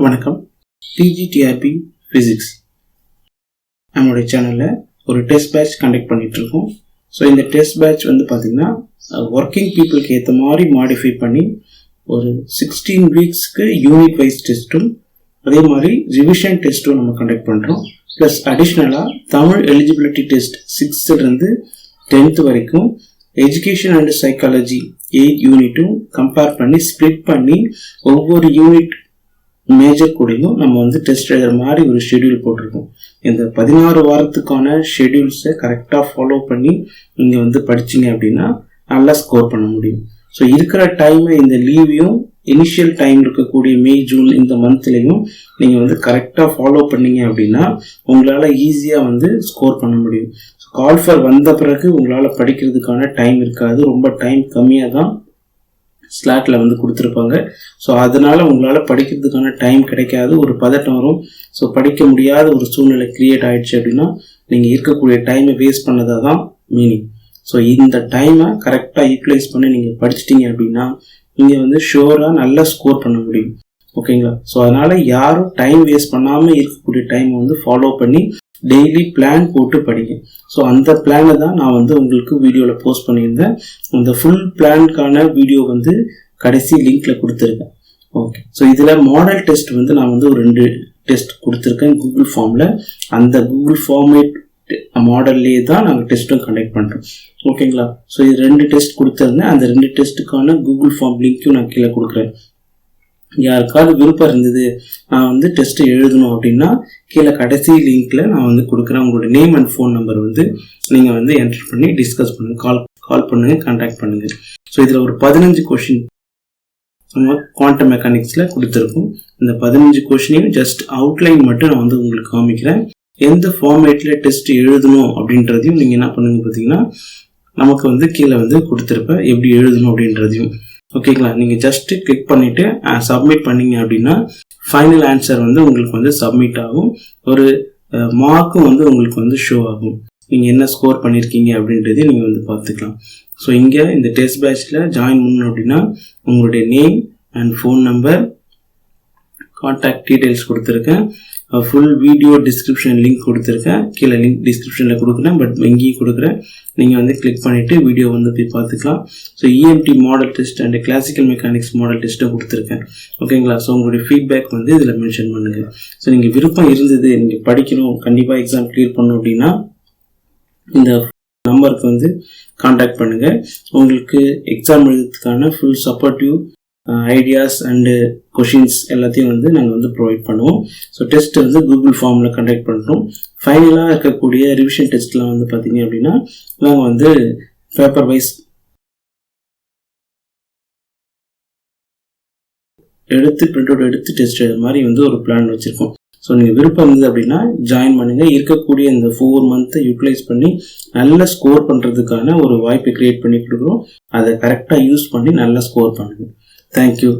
வணக்கம். PGTRB physics நம்மளுடைய சேனலில் ஒரு டெஸ்ட் பேட்ச் கண்டக்ட் பண்ணிகிட்ருக்கோம். ஸோ இந்த டெஸ்ட் பேட்ச் பார்த்திங்கன்னா ஒர்க்கிங் பீப்புளுக்கு ஏற்ற மாதிரி மாடிஃபை பண்ணி ஒரு 16 வீக்ஸ்க்கு யூனிட் வைஸ் டெஸ்ட்டும் அதே மாதிரி ரிவிஷன் டெஸ்ட்டும் நம்ம கண்டக்ட் பண்ணுறோம். ப்ளஸ் அடிஷ்னலாக Tamil eligibility test 6th to 10th வரைக்கும் எஜுகேஷன் அண்ட் சைக்காலஜி 8 யூனிட்டும் கம்பேர் பண்ணி ஸ்ப்ளிட் பண்ணி ஒவ்வொரு யூனிட் மேஜர் கூடயும் நம்ம டெஸ்ட் எழுதுற மாதிரி ஒரு ஷெடியூல் போட்டிருக்கோம். இந்த 16 வாரத்துக்கான ஷெடியூல்ஸை கரெக்டாக ஃபாலோ பண்ணி நீங்கள் படிச்சிங்க அப்படின்னா நல்லா ஸ்கோர் பண்ண முடியும். ஸோ இருக்கிற டைமை இந்த லீவையும் இனிஷியல் டைம் இருக்கக்கூடிய மே ஜூன் இந்த மந்த்லையும் நீங்கள் கரெக்டாக ஃபாலோ பண்ணீங்க அப்படின்னா உங்களால் ஈஸியாக ஸ்கோர் பண்ண முடியும். ஸோ கால் ஃபார் வந்த பிறகு உங்களால் படிக்கிறதுக்கான டைம் இருக்காது, ரொம்ப டைம் கம்மியாக தான் ஸ்லாட்ல கொடுத்துருப்பாங்க. ஸோ அதனால உங்களால் படிக்கிறதுக்கான டைம் கிடைக்காது, ஒரு பதட்டம் வரும். ஸோ படிக்க முடியாத ஒரு சூழ்நிலை கிரியேட் ஆயிடுச்சு அப்படின்னா நீங்கள் இருக்கக்கூடிய டைமை வேஸ்ட் பண்ணதாக தான் மீனிங். ஸோ இந்த டைமை கரெக்டாக யூட்டிலைஸ் பண்ணி நீங்கள் படிச்சிட்டிங்க அப்படின்னா நீங்கள் ஷுவராக நல்லா ஸ்கோர் பண்ண முடியும். ஓகேங்களா? ஸோ அதனால் யாரும் டைம் வேஸ்ட் பண்ணாமல் இருக்கக்கூடிய டைமை ஃபாலோ பண்ணி டெய்லி பிளான் போட்டு படிங்க. ஸோ அந்த பிளானை தான் நான் உங்களுக்கு வீடியோவில் போஸ்ட் பண்ணியிருந்தேன். அந்த ஃபுல் பிளான்கான வீடியோ கடைசி லிங்க்ல கொடுத்துருக்கேன். ஓகே. ஸோ இதில் மாடல் டெஸ்ட் நான் ஒரு 2 டெஸ்ட் கொடுத்துருக்கேன் கூகுள் ஃபார்மில். அந்த கூகுள் ஃபார்மேட் மாடல்லே தான் நாங்கள் டெஸ்ட்டும் கண்டக்ட் பண்ணுறோம். ஓகேங்களா? ஸோ இது 2 டெஸ்ட் கொடுத்துருந்தேன். அந்த 2 டெஸ்ட்டுக்கான கூகுள் ஃபார்ம் லிங்க்கும் நான் கீழே கொடுக்குறேன். யாருக்காவது விருப்பம் இருந்தது நான் டெஸ்ட் எழுதணும் அப்படின்னா கீழே கடைசி லிங்க்ல நான் கொடுக்குறேன். உங்களோட நேம் அண்ட் ஃபோன் நம்பர் நீங்கள் என்டர் பண்ணி டிஸ்கஸ் பண்ணுங்க, கால் பண்ணுங்க, கான்டாக்ட் பண்ணுங்க. ஸோ இதில் ஒரு 15 கொஷின் நம்ம குவாண்டம் மெக்கானிக்ஸில் கொடுத்துருக்கோம். இந்த 15 கொஷினையும் ஜஸ்ட் அவுட்லைன் மட்டும் நான் உங்களுக்கு காமிக்கிறேன். எந்த ஃபார்மேட்டில் டெஸ்ட் எழுதணும் அப்படின்றதையும் நீங்கள் என்ன பண்ணுங்க பார்த்தீங்கன்னா நமக்கு கீழே கொடுத்துருப்பேன் எப்படி எழுதணும் அப்படின்றதையும். ஓகேங்களா? நீங்கள் ஜஸ்ட்டு கிளிக் பண்ணிவிட்டு சப்மிட் பண்ணீங்க அப்படின்னா ஃபைனல் ஆன்சர் உங்களுக்கு சப்மிட் ஆகும். ஒரு மார்க்கும் உங்களுக்கு ஷோ ஆகும். நீங்கள் என்ன ஸ்கோர் பண்ணியிருக்கீங்க அப்படின்றதையும் நீங்கள் பார்த்துக்கலாம். ஸோ இங்கே இந்த டெஸ்ட் பேட்சில் ஜாயின் பண்ணணும் அப்படின்னா உங்களுடைய name and phone number, contact details கொடுத்துருக்கேன். ஃபுல் வீடியோ டிஸ்கிரிப்ஷன் லிங்க் கொடுத்துருக்கேன். கீழே லிங்க் டிஸ்கிரிப்ஷனில் கொடுக்குறேன், பட் இங்கேயும் கொடுக்குறேன். நீங்கள் கிளிக் பண்ணிவிட்டு வீடியோ போய் பார்த்துக்கலாம். So EMT model test and classical mechanics model டெஸ்ட்டும் கொடுத்துருக்கேன். ஓகேங்களா? ஸோ உங்களுடைய ஃபீட்பேக் இதில் மென்ஷன் பண்ணுங்கள். ஸோ நீங்கள் விருப்பம் இருந்தது, நீங்கள் படிக்கணும், கண்டிப்பாக எக்ஸாம் கிளியர் பண்ணணும் அப்படின்னா இந்த நம்பருக்கு கான்டாக்ட் பண்ணுங்கள். உங்களுக்கு எக்ஸாம் எழுதுறதுக்கான full supportive ideas and questions எல்லாத்தையும் நாங்கள் ப்ரொவைட் பண்ணுவோம். ஸோ டெஸ்ட் கூகுள் ஃபார்மில் கண்டக்ட் பண்ணுறோம். ஃபைனலாக இருக்கக்கூடிய ரிவிஷன் டெஸ்ட்லாம் பார்த்தீங்க அப்படின்னா நாங்கள் பேப்பர் வைஸ் எடுத்து பிரிண்ட் அவுட் எடுத்து டெஸ்ட் எழுதுற மாதிரி ஒரு பிளான் வச்சுருக்கோம். ஸோ நீங்கள் விருப்பம் இருந்தது அப்படின்னா ஜாயின் பண்ணுங்கள். இருக்கக்கூடிய இந்த 4 மந்த்தை யூட்டிலைஸ் பண்ணி நல்ல ஸ்கோர் பண்ணுறதுக்கான ஒரு வாய்ப்பை கிரியேட் பண்ணி கொடுக்குறோம். அதை கரெக்டாக யூஸ் பண்ணி நல்லா ஸ்கோர் பண்ணுங்கள். Thank you.